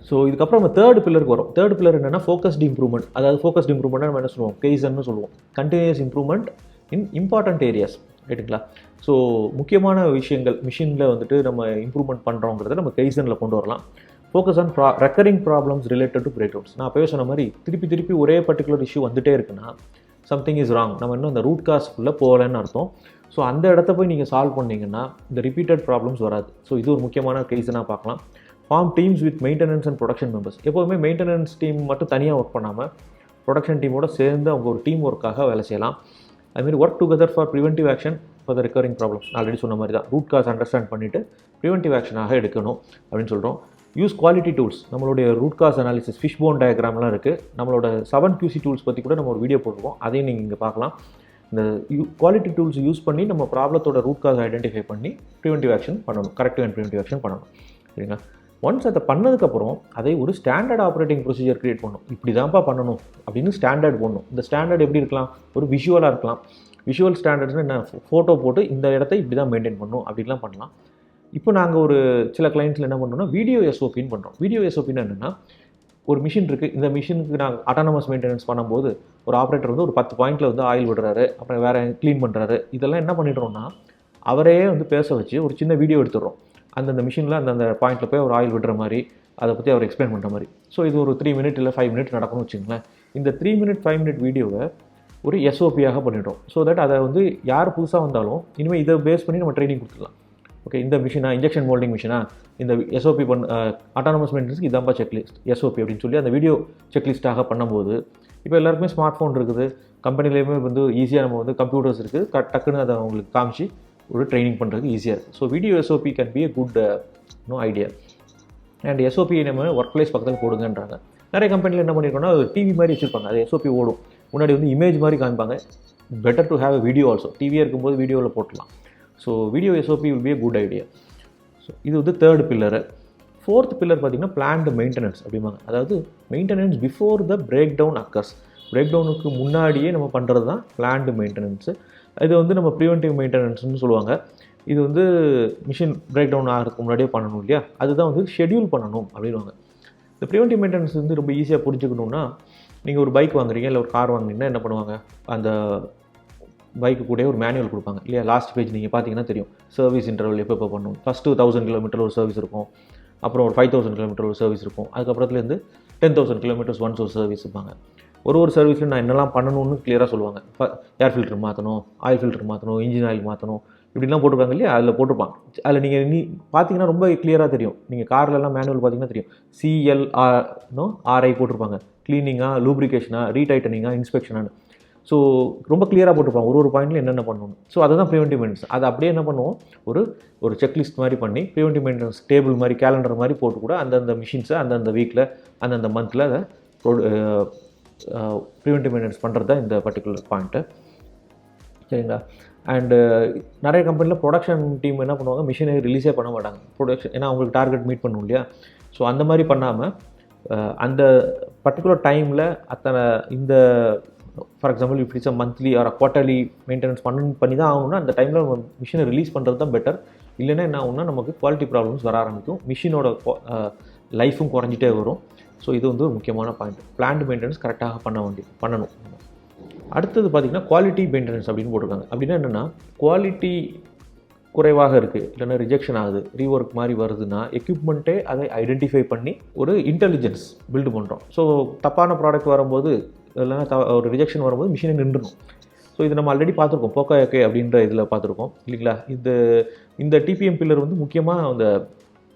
So இதுக்கப்புறம் நம்ம third பில்லருக்கு வரும். தேர்ட் பில்லர் என்னென்னா ஃபோக்கஸ்டு இம்ப்ரூவ்மெண்ட். அதாவது ஃபோக்கஸ்டு இம்ப்ரூவ்மெண்ட்னா நம்ம என்ன சொல்லுவோம், கைசன்னு சொல்லுவோம். Continuous improvement in important areas, ரைட்டுங்களா? ஸோ முக்கியமான விஷயங்கள் மிஷினில் வந்துட்டு நம்ம இம்ப்ரூவ்மெண்ட் பண்ணுறோங்கிறத நம்ம கைசனில் கொண்டு வரலாம். Focus on recurring problems related to breakdowns டவுன்ஸ். நான் அப்போவே சொன்ன மாதிரி திருப்பி ஒரே பர்டிகுலர் இஷ்யூ வந்துட்டே இருக்குன்னா சம்திங் இஸ் ராங், நம்ம இன்னும் அந்த ரூட் காஸ்க்குள்ளே போகலன்னு அர்த்தம். ஸோ அந்த இடத்த போய் நீங்கள் சால்வ் பண்ணிங்கன்னா இந்த ரிப்பீட்டட் ப்ராப்ளம்ஸ் வராது. ஸோ இது ஒரு முக்கியமான கைசனாக பார்க்கலாம். Form teams with maintenance and production members. எப்போதுமே மெயின்டெனன்ஸ் டீம் மட்டும் தனியாக ஒர்க் பண்ணாமல் ப்ரொடக்ஷன் டீமோட சேர்ந்து அவங்க ஒரு டீம் ஒர்க்காக வேலை செய்யலாம். அதுமாரி work together for preventive action for the recurring problems. நான் ஆல்ரெடி சொன்ன மாதிரி தான், ரூட் காஸ் அண்டர்ஸ்டாண்ட் பண்ணிவிட்டு ப்ரிவென்டிவ் ஆக்ஷனாக எடுக்கணும் அப்படின்னு சொல்கிறோம். Use quality tools. நம்மளுடைய root cause analysis, fish bone டயக்ராம்லாம் இருக்குது. நம்மளோட 7QC டூல்ஸ் பற்றி கூட நம்ம ஒரு வீடியோ போட்டிருக்கோம், அதையும் நீங்கள் இங்கே பார்க்கலாம். இந்த குவாலிட்டி டூல்ஸ் யூஸ் பண்ணி நம்ம ப்ராப்ளத்தோட ரூட் காஸ் ஐடென்டிஃபை பண்ணி ப்ரிவென்டிவ் ஆக்ஷன் பண்ணணும், கரெக்டிவ் அண்ட் ப்ரிவென்டிவ் ஆக்ஷன் பண்ணணும், சரிங்களா? ஒன்ஸ் அதை பண்ணதுக்கப்புறம் அதை ஒரு ஸ்டாண்டர்ட் ஆப்ரேட்டிங் ப்ரொசீஜர் க்ரியேட் பண்ணணும். இப்படி தான்ப்பா பண்ணணும் அப்படின்னு ஸ்டாண்டர்ட் போடணும். இந்த ஸ்டாண்டர்ட் எப்படி இருக்கலாம், ஒரு விஷுவலாக இருக்கலாம். விஷுவல் ஸ்டாண்டர்ட்ஸ்னால் என்ன, ஃபோட்டோ போட்டு இந்த இடத்த இப்படி தான் மெயின்டைன் பண்ணணும் அப்படின்லாம் பண்ணலாம். இப்போ நாங்கள் ஒரு சில கிளைண்ட்ஸில் என்ன பண்ணோம்னா வீடியோ எஸ்ஓபின்னு பண்ணுறோம். வீடியோ எஸ்ஓபின்னு என்னென்னா, ஒரு மிஷின் இருக்குது, இந்த மிஷினுக்கு நாங்கள் அட்டானமஸ் மெயின்டெனன்ஸ் பண்ணும்போது ஒரு ஆப்ரேட்டர் வந்து ஒரு 10 பாயிண்டில் வந்து ஆயில் விடுறாரு, அப்புறம் வேறு க்ளீன் பண்ணுறாரு. இதெல்லாம் என்ன பண்ணிடுறோம்னா அவரே வந்து பேச வச்சு ஒரு சின்ன வீடியோ எடுத்துடுறோம். அந்தந்த மிஷினில் அந்தந்த பாயிண்டில் போய் ஒரு ஆயில் விடுற மாதிரி, அதை பற்றி அவர் எக்ஸ்பிளைன் பண்ணுற மாதிரி. ஸோ இது ஒரு 3 மினிட் இல்லை 5 மினிட் நடக்கணும்னு வச்சுங்களேன். இந்த 3 மினிட் 5 மினிட் வீடியோவை ஒரு எஸ்ஓபியாக பண்ணிடுறோம். ஸோ தட் அதை வந்து யார் புதுசாக வந்தாலும் இனிமேல் இதை பேஸ் பண்ணி நம்ம ட்ரைனிங் கொடுத்துடலாம். ஓகே, இந்த மிஷினா இன்ஜெக்ஷன் மோல்டிங் மிஷினா, இந்த எஸ்ஓபி அட்டானமஸ் மெயின்டெனன்ஸ்க்கு இதான்ப்பா செக்லிஸ்ட் எஸ்ஓபி அப்படின்னு சொல்லி அந்த வீடியோ செக்லிஸ்ட்டாக பண்ணும்போது, இப்போ எல்லாருக்குமே ஸ்மார்ட் ஃபோன் இருக்குது, கம்பெனிலேயுமே வந்து ஈஸியாக நம்ம வந்து கம்ப்யூட்டர்ஸ் இருக்குது, டக்குன்னு அதை அவங்களுக்கு காமிச்சு ஒரு ட்ரைனிங் பண்ணுறதுக்கு ஈஸியாக இருக்குது. So video SOP can be a good idea. And SOP நம்ம ஒர்க் பிளேஸ் பக்கத்தில் போடுங்கன்றாங்க. நிறைய கம்பெனியில் என்ன பண்ணியிருக்கோன்னா ஒரு டிவி மாதிரி வச்சுருப்பாங்க, அது எஸ்ஓபி ஓடும். முன்னாடி வந்து இமேஜ் மாதிரி காமிப்பாங்க. Better to have a video also. டிவியாக இருக்கும்போது வீடியோவில் போட்டலாம். So video SOP will be a good idea. So இது வந்து தேர்ட் பில்லரு. ஃபோர்த் பில்லர் பார்த்திங்கன்னா பிளான்டு மெயின்டெனன்ஸ் அப்படிம்பாங்க. அதாவது maintenance before the break down occurs. Break டவுனுக்கு முன்னாடியே நம்ம பண்ணுறது தான் பிளான்டு மெயின்டெனன்ஸு. இது வந்து நம்ம ப்ரிவென்டிவ் மெயின்டெனன்ஸ்னு சொல்லுவாங்க. இது வந்து மிஷின் பிரேக் டவுன் ஆகிறதுக்கு முன்னாடியே பண்ணணும் இல்லையா, அதுதான் வந்து ஷெட்யூல் பண்ணணும் அப்படின்வாங்க. இந்த ப்ரிவென்டிவ் மெயின்டெனன்ஸ் வந்து ரொம்ப ஈஸியாக புரிஞ்சுக்கணுன்னா, நீங்கள் ஒரு பைக் வாங்குறீங்க இல்லை ஒரு கார் வாங்குறீங்கன்னா என்ன பண்ணுவாங்க, அந்த பைக்கு கூட ஒரு மேனுவல் கொடுப்பாங்க இல்லையா. லாஸ்ட் பேஜ் நீங்கள் பார்த்தீங்கன்னா தெரியும், சர்வீஸ் இன்டர்வல் எப்போ பண்ணணும். ஃபஸ்ட்டு 1000 கிலோமீட்டர் ஒரு சர்வீஸ் இருக்கும், அப்புறம் ஒரு 5000 கிலோமீட்டர் ஒரு சர்வீஸ் இருக்கும், அதுக்கப்புறத்துலேருந்து 10,000 கிலோமீட்டர்ஸ் ஒன்ஸ் ஒரு சர்வீஸ் இருப்பாங்க. ஒரு சர்வீஸில் நான் என்னெல்லாம் பண்ணணும்னு கிளியராக சொல்லுவாங்க. ஏர் ஃபில்டர் மாற்றணும், ஆயில் ஃபில்டர் மாற்றணும், இன்ஜின் ஆயில் மாற்றணும், இப்படிலாம் போட்டிருக்காங்க இல்லையா. அதில் போட்டிருப்பாங்க. அதில் நீங்கள் பார்த்தீங்கன்னா ரொம்ப கிளியராக தெரியும். நீங்கள் கார்லலாம் மேனுவல் பார்த்தீங்கன்னா தெரியும், CLRI போட்டிருப்பாங்க. க்ளீனிங்காக, லூப்ரிகேஷனாக, ரீடைட்டனிங்காக, இன்ஸ்பெக்ஷனானு. ஸோ ரொம்ப கிளியராக போட்டிருப்பாங்க ஒரு பாயிண்ட்டில் என்னென்ன பண்ணணும். ஸோ அதை தான் ப்ரிவென்டிவ் மெயின்டெனன்ஸ். அதை அப்படியே என்ன பண்ணுவோம், ஒரு செக்லிஸ்ட் மாதிரி பண்ணி ப்ரிவென்டிவ் மெயின்டெனன்ஸ் டேபிள் மாதிரி, கேலண்டர் மாதிரி போட்டு கூட அந்தந்த மிஷின்ஸை அந்தந்த வீக்கில் அந்தந்த மந்தில் அதை ப்ரிவென்டிவ் மெயின்டெனன்ஸ் பண்ணுறது தான் இந்த பர்டிகுலர் பாயிண்ட்டு, சரிங்களா. அண்டு நிறைய கம்பெனியில் ப்ரொடக்ஷன் டீம் என்ன பண்ணுவாங்க, மிஷினை ரிலீஸே பண்ண மாட்டாங்க. ப்ரொடக்ஷன் ஏன்னா அவங்களுக்கு டார்கெட் மீட் பண்ணணும் இல்லையா. ஸோ அந்த மாதிரி பண்ணாமல் அந்த பர்டிகுலர் டைமில் அத்தனை இந்த for example if it's a monthly or quarterly maintenance பண்ணி தான் ஆகணும்னா அந்த டைமில் நம்ம மிஷினை ரிலீஸ் பண்ணுறது தான் பெட்டர். இல்லைன்னா என்ன ஆகும்னா நமக்கு குவாலிட்டி ப்ராப்ளம்ஸ் வர ஆரம்பிக்கும், மிஷினோட லைஃபும் குறைஞ்சிட்டே வரும். ஸோ இது வந்து ஒரு முக்கியமான பாயிண்ட். பிளான்ட் மெயின்டெனன்ஸ் கரெக்டாக பண்ணணும். அடுத்தது பார்த்திங்கன்னா குவாலிட்டி மெயின்டெனன்ஸ் அப்படின்னு போட்டிருக்காங்க. அப்படின்னா என்னென்னா, குவாலிட்டி குறைவாக இருக்குது, இல்லைன்னா ரிஜெக்ஷன் ஆகுது, ரீஒர்க் மாதிரி வருதுன்னா எக்யூப்மெண்ட்டே அதை ஐடென்டிஃபை பண்ணி ஒரு இன்டெலிஜென்ஸ் பில்டு பண்ணுறோம். ஸோ தப்பான ப்ராடக்ட் வரும்போது, இல்லைன்னா ஒரு ரிஜெக்ஷன் வரும்போது மிஷினை நின்றுணும். ஸோ இது நம்ம ஆல்ரெடி பார்த்துருக்கோம், போக்கோயாக்கே அப்படின்ற இதில் பார்த்துருக்கோம் இல்லைங்களா. இந்த டிபிஎம் பில்லர் வந்து முக்கியமாக அந்த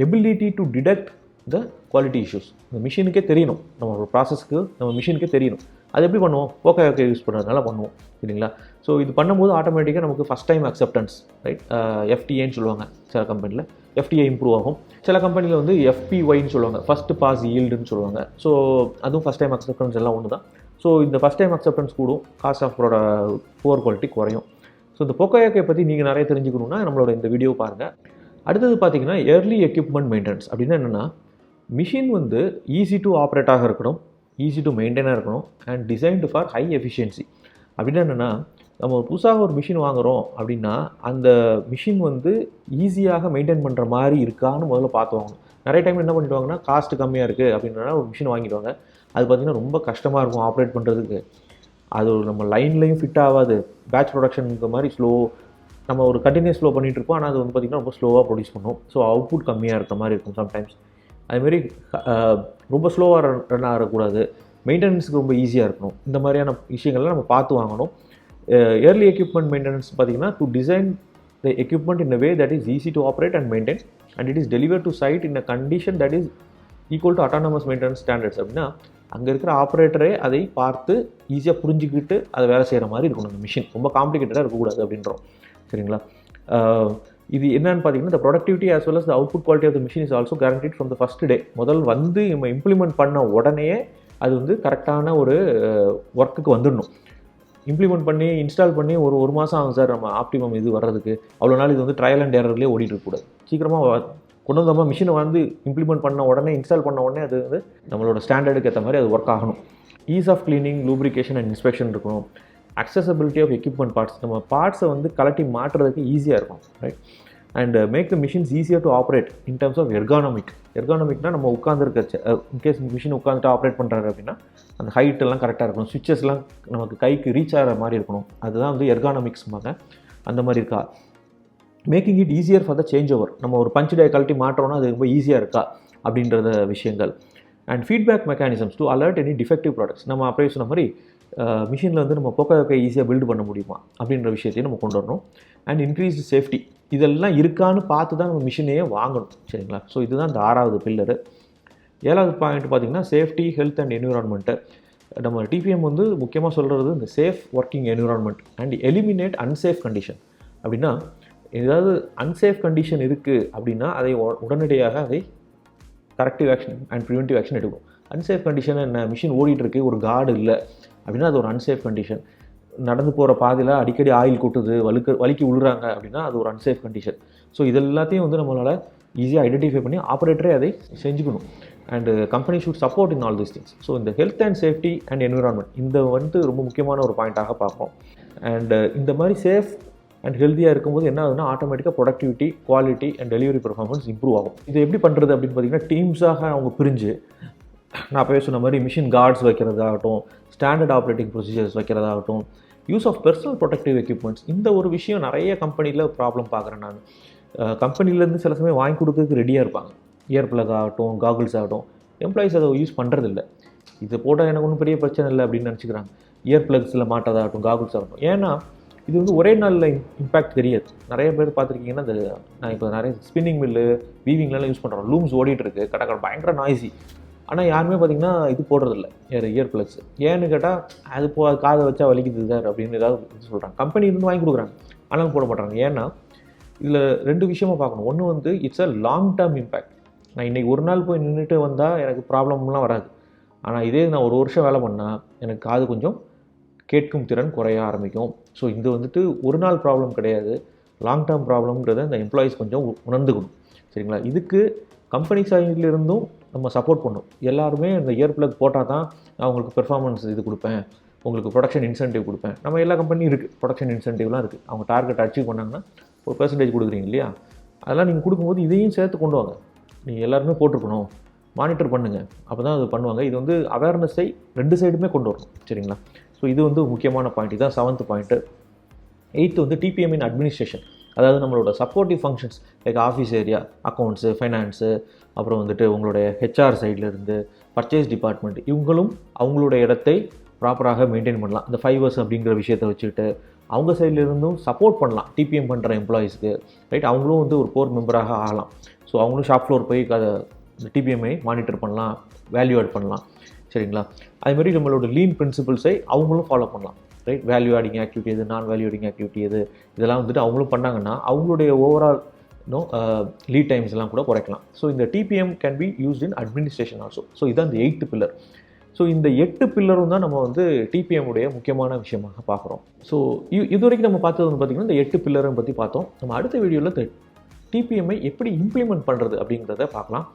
ability to detect the quality issues இந்த மிஷினுக்கே தெரியணும். நம்ம ஒரு ப்ராசஸ்க்கு நம்ம மிஷினுக்கே தெரியணும். அது எப்படி பண்ணுவோம், போக்கோயாக்கே யூஸ் பண்ணுறதுனால பண்ணுவோம் இல்லைங்களா. ஸோ இது பண்ணும்போது ஆட்டோமேட்டிக்காக நமக்கு ஃபஸ்ட் டைம் அக்செப்டன்ஸ், ரைட், FTAன்னு சொல்லுவாங்க. சில கம்பெனியில் FTA இம்ப்ரூவ் ஆகும். சில கம்பெனியில் வந்து FPYன்னு சொல்லுவாங்க, ஃபஸ்ட்டு பாஸ் ஈல்டுன்னு சொல்லுவாங்க. ஸோ அதுவும் ஃபஸ்ட் டைம் அக்செப்டன்ஸ் எல்லாம் ஒன்று தான். ஸோ இந்த ஃபஸ்ட் டைம் அக்செப்டன்ஸ் கூடும், காஸ்ட் ஆஃப் புவர் குவாலிட்டி குறையும். ஸோ இந்த போக்கோயாக்கை பற்றி நீங்கள் நிறைய தெரிஞ்சுக்கணுன்னா நம்மளோட இந்த வீடியோ பாருங்கள். அடுத்தது பார்த்தீங்கன்னா ஏர்லி எக்யூப்மெண்ட் மெயின்டெனன்ஸ். அப்படின்னா என்னென்னா, மிஷின் வந்து ஈஸி டு ஆப்ரேட்டாக இருக்கணும், ஈஸி டு மெயின்டைனாக இருக்கணும், and designed for high efficiency. அப்படின்னா என்னென்னா, நம்ம புதுசாக ஒரு மிஷின் வாங்குகிறோம் அப்படின்னா அந்த மிஷின் வந்து ஈஸியாக மெயின்டைன் பண்ணுற மாதிரி இருக்கான்னு முதல்ல பார்த்து வாங்கணும். நிறைய டைம் என்ன பண்ணிடுவாங்கன்னா காஸ்ட் கம்மியாக இருக்குது அப்படின்றனா ஒரு மிஷின் வாங்கிடுவாங்க. அது பார்த்திங்கன்னா ரொம்ப கஷ்டமாக இருக்கும் ஆப்ரேட் பண்ணுறதுக்கு. அது நம்ம லைன்லேயும் ஃபிட் ஆகாது. பேட்ச் ப்ரொடக்ஷனுக்கு மாதிரி நம்ம ஒரு கண்டினியூஸ் ஃப்ளோ பண்ணிகிட்டு இருப்போம். ஆனால் அது வந்து பார்த்திங்கன்னா ரொம்ப ஸ்லோவாக ப்ரொடியூஸ் பண்ணும். ஸோ அவுட்புட் கம்மியாக இருக்கிற மாதிரி இருக்கும் சம்டைம்ஸ். அதுமாரி ரொம்ப ஸ்லோவாக ரன் ஆகக்கூடாது. மெயின்டெனன்ஸுக்கு ரொம்ப ஈஸியாக இருக்கணும். இந்த மாதிரியான விஷயங்கள்லாம் நம்ம பார்த்து வாங்கணும். ஏர்லி எக்யூப்மெண்ட் மெயின்டெனன்ஸ் பார்த்திங்கன்னா to design the equipment in a way that is easy to operate and maintain and it is deliver to site in a condition that is equal to autonomous maintenance standards. அப்படின்னா அங்கே இருக்கிற ஆப்ரேட்டரே அதை பார்த்து ஈஸியாக புரிஞ்சுக்கிட்டு அதை வேலை செய்கிற மாதிரி இருக்கணும். அந்த மிஷின் ரொம்ப காம்ப்ளிகேட்டடாக இருக்கக்கூடாது அப்படின்றோம். சரிங்களா? இது என்னன்னு பார்த்தீங்கன்னா the productivity as well as the output quality of the machine is also guaranteed from the first day. முதல் வந்து நம்ம இம்ப்ளிமெண்ட் பண்ண உடனே அது வந்து கரெக்டான ஒரு ஒர்க்குக்கு வந்துடணும். இம்ப்ளிமெண்ட் பண்ணி இன்ஸ்டால் பண்ணி ஒரு மாதம் ஆகும் சார் நம்ம ஆப்டிமம் இது வர்றதுக்கு. அவ்வளோ நாள் இது வந்து ட்ரையல் அண்ட் எரர்லேயே ஓடிட்டு இருக்கக்கூடாது. சீக்கிரமாக கொண்டு வந்தோமா மிஷினை வந்து இம்ப்ளிமெண்ட் பண்ண உடனே இன்ஸ்டால் பண்ண உடனே அது வந்து நம்மளோட ஸ்டாண்டர்டுக்கு ஏற்ற மாதிரி அது ஒர்க் ஆகணும். Ease of cleaning, lubrication and inspection இருக்கணும். அக்சசபிலிட்டி ஆஃப் எக்யூப்மெண்ட் பார்ட்ஸ், நம்ம பார்ட்ஸை வந்து கலட்டி மாட்டுறதுக்கு ஈஸியாக இருக்கும். Right? And make the machines easier to operate in terms of எர்கானமிக்னா நம்ம உட்காந்துருக்க இன்கேஸ் மிஷின் உட்காந்துட்டு ஆப்ரேட் பண்ணுறாரு அப்படின்னா அந்த ஹைட் எல்லாம் கரெக்டாக இருக்கணும். சுவிச்சஸ்லாம் நமக்கு கைக்கு ரீச் ஆகிற மாதிரி இருக்கணும். அதுதான் வந்து எர்கானமிக்ஸ்பாங்க. அந்த மாதிரி இருக்கா? Making it easier for the change over, நம்ம ஒரு பஞ்ச் டே கழட்டி மாற்றோன்னா அது ரொம்ப ஈஸியாக இருக்கா அப்படின்றத விஷயங்கள். And feedback mechanisms to alert any defective products. நம்ம அப்படியே சொன்ன மாதிரி மிஷினில் வந்து நம்ம போக்க ஈஸியாக பில்டு பண்ண முடியுமா அப்படின்ற விஷயத்தையும் நம்ம கொண்டு வரணும். அண்ட் இன்க்ரீஸ்டு சேஃப்டி, இதெல்லாம் இருக்கான்னு பார்த்து தான் நம்ம மிஷினையே வாங்கணும். சரிங்களா? ஸோ இதுதான் இந்த 6வது பில்லரு. 7வது பாயிண்ட் பார்த்திங்கன்னா சேஃப்டி, ஹெல்த் அண்ட் என்விரான்மெண்ட்டு. நம்ம டிபிஎம் வந்து முக்கியமாக சொல்கிறது இந்த safe working environment and eliminate unsafe condition. அப்படின்னா ஏதாவது அன்சேஃப் கண்டிஷன் இருக்குது அப்படின்னா அதை உடனடியாக அதை corrective action and preventive action எடுக்கணும். அன்சேஃப் கண்டிஷன் என்ன, மிஷின் ஓடிட்டுருக்கு, ஒரு கார்டு இல்லை அப்படின்னா அது ஒரு அன்சேஃப் கண்டிஷன். நடந்து போகிற பாதையில் அடிக்கடி ஆயில் கொட்டுது, வலிக்கு விழுறாங்க அப்படின்னா அது ஒரு அன்சேஃப் கண்டிஷன். ஸோ இது எல்லாத்தையும் வந்து நம்மளால் ஈஸியாக ஐடென்டிஃபை பண்ணி ஆப்ரேட்டரே அதை செஞ்சுக்கணும். And company should support in all these things. So இந்த health and safety and environment இந்த வந்து ரொம்ப முக்கியமான ஒரு பாயிண்ட்டாக பார்ப்போம். அண்டு இந்த மாதிரி சேஃப் அண்ட் ஹெல்த்தியாக இருக்கும்போது என்ன ஆகுதுன்னா ஆட்டோமேட்டிக்காக productivity, quality and delivery performance improve ஆகும். இது எப்படி பண்ணுறது அப்படின்னு பார்த்தீங்கன்னா டீம்ஸாக அவங்க பிரிஞ்சு, நான் அப்போவே சொன்ன மாதிரி மிஷின் கார்ட்ஸ் வைக்கிறதாகட்டும், ஸ்டாண்டர்ட் ஆப்ரேட்டிங் ப்ரொசீஜர்ஸ் வைக்கிறதாகட்டும், use of personal protective equipments. இந்த ஒரு விஷயம் நிறைய கம்பெனியில் ப்ராப்ளம் பார்க்குறேன் நான். கம்பெனிலேருந்து சில சமயம் வாங்கி கொடுக்கறதுக்கு ரெடியாக இருப்பாங்க. இயர் பிளக் ஆகட்டும், காகுல்ஸ் ஆகட்டும், எம்ப்ளாயிஸ் அதை யூஸ் பண்ணுறதில்ல. இது போட்டால் எனக்கு ஒன்றும் பெரிய பிரச்சனை இல்லை அப்படின்னு நினச்சிக்கிறாங்க. இயர் பிளக்ஸில் மாட்டதாகட்டும், காகுல்ஸ் ஆகட்டும். ஏன்னா இது வந்து ஒரே நாளில் இம்பேக்ட் தெரியாது. நிறைய பேர் பார்த்துருக்கீங்கன்னா இந்த நான் இப்போ நிறைய ஸ்பின்னிங் மில்லு, வீவிங்லாம் யூஸ் பண்ணுறோம். லூம்ஸ் ஓடிட்டுருக்கு, கடற்கரை பயங்கர நாய்ஸி. ஆனால் யாருமே பார்த்திங்கன்னா இது போடுறதில்ல, இயர் பிளக்ஸ். ஏன்னு கேட்டால் அது காதை வச்சா வலிக்குது சார் அப்படின்னு ஏதாவது இது சொல்கிறாங்க. கம்பெனி இருந்து வாங்கி கொடுக்குறாங்க, ஆனாலும் போட மாட்டாங்க. ஏன்னா இதில் 2 விஷயமா பார்க்கணும். ஒன்று வந்து it's a long term impact. நான் இன்றைக்கி ஒரு நாள் போய் நின்றுட்டு வந்தால் எனக்கு ப்ராப்ளம்லாம் வராது. ஆனால் இதே நான் ஒரு வருஷம் வேலை பண்ணால் எனக்கு காது கொஞ்சம் கேட்கும் திறன் குறைய ஆரம்பிக்கும். ஸோ இது வந்துட்டு ஒரு நாள் ப்ராப்ளம் கிடையாது, லாங் டேர்ம் ப்ராப்ளம்ங்கிறத இந்த எம்ப்ளாயீஸ் கொஞ்சம் உணர்ந்துக்கணும். சரிங்களா? இதுக்கு கம்பெனி சைட்லேருந்தும் நம்ம சப்போர்ட் பண்ணணும். எல்லாருமே இந்த இயர் பிளக் போட்டால் தான் நான் உங்களுக்கு பெர்ஃபார்மன்ஸ் இது கொடுப்பேன், உங்களுக்கு ப்ரொடக்ஷன் இன்சென்டிவ் கொடுப்பேன். நம்ம எல்லா கம்பெனியும் இருக்குது, ப்ரொடக்ஷன் இன்சென்டிவ்லாம் இருக்குது. அவங்க டார்கெட் அச்சீவ் பண்ணாங்கன்னா ஒரு பெர்சன்டேஜ் கொடுக்குறீங்க இல்லையா? அதெல்லாம் நீங்கள் கொடுக்கும்போது இதையும் சேர்த்து கொண்டு வாங்க. நீங்கள் எல்லாருமே போட்டிருக்கணும், மானிட்டர் பண்ணுங்கள், அப்போ தான் அது பண்ணுவாங்க. இது வந்து அவேர்னஸை 2 சைடுமே கொண்டு வரணும். சரிங்களா? ஸோ இது வந்து முக்கியமான பாயிண்ட். இதுதான் 7th பாயிண்ட்டு. 8th வந்து டிபிஎம் இன் அட்மினிஸ்ட்ரேஷன். அதாவது நம்மளோட supportive functions like office area, accounts, finance, அப்புறம் வந்துட்டு உங்களுடைய ஹெச்ஆர் சைட்லேருந்து பர்ச்சேஸ் டிபார்ட்மெண்ட், இவங்களும் அவங்களுடைய இடத்தை ப்ராப்பராக மெயின்டைன் பண்ணலாம். இந்த 5 Rs அப்படிங்கிற விஷயத்தை வச்சுக்கிட்டு அவங்க சைட்லேருந்தும் சப்போர்ட் பண்ணலாம் டிபிஎம் பண்ணுற எம்ப்ளாயீஸ்க்கு. ரைட்? அவங்களும் வந்து ஒரு கோர் மெம்பராக ஆகலாம். ஸோ அவங்களும் ஷாப் ஃப்ளோர் போய் இந்த டிபிஎம்ஐ மானிட்டர் பண்ணலாம், வேல்யூ ஆட் பண்ணலாம். சரிங்களா? அதுமாதிரி நம்மளோட லீன் பிரின்சிபல்ஸை அவங்களும் ஃபாலோ பண்ணலாம். ரைட்? வேல்யூ ஆடிங் ஆக்டிவிட்டி எது, நான் வேல்யூ ஆடிங் ஆக்டிவிட்டி எது, இதெல்லாம் வந்துட்டு அவங்களும் பண்ணாங்கன்னா அவங்களுடைய ஓவரால் லீட் டைம்ஸ் எல்லாம் கூட குறைக்கலாம். ஸோ இந்த TPM can be used in administration also. So இதுதான் இந்த 8th பில்லர். ஸோ இந்த 8 பில்லரும் தான் நம்ம வந்து டிபிஎம் உடைய முக்கியமான விஷயமாக பார்க்குறோம். ஸோ இது வரைக்கும் நம்ம பார்த்தது வந்து பார்த்திங்கன்னா இந்த 8 பில்லரை பற்றி பார்த்தோம். நம்ம அடுத்த வீடியோவில் டிபிஎம்ஐ எப்படி இம்ப்ளிமெண்ட் பண்ணுறது அப்படிங்கிறத பார்க்கலாம்.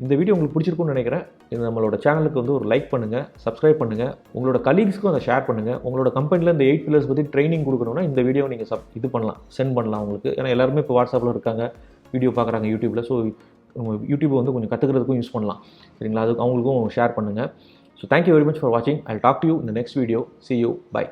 இந்த வீடியோ உங்களுக்கு பிடிச்சிருக்குன்னு நினைக்கிறேன். இது நம்மளோட சேனலுக்கு வந்து ஒரு லைக் பண்ணுங்கள், சப்ஸ்கிரைப் பண்ணுங்கள், உங்களோட கலீக்ஸ்க்கும் அதை ஷேர் பண்ணுங்கள். உங்களோட கம்பெனியில் இந்த 8 பில்லர்ஸ் பற்றி ட்ரைனிங் கொடுக்கணும்னா இந்த வீடியோ நீங்கள் இது பண்ணலாம், சென்ட் பண்ணலாம் உங்களுக்கு. ஏன்னா எல்லாருமே இப்போ வாட்ஸ்அப்பில் இருக்காங்க, வீடியோ பார்க்குறாங்க யூடியூப்பில். ஸோ யூடியூப் வந்து கொஞ்சம் கற்றுக்கிறதுக்கும் யூஸ் பண்ணலாம். சரிங்களா? அதுக்கு அவங்களுக்கும் ஷேர் பண்ணுங்கள். So thank you very much for வாட்சிங். I talk to you in the next video. See you. Bye.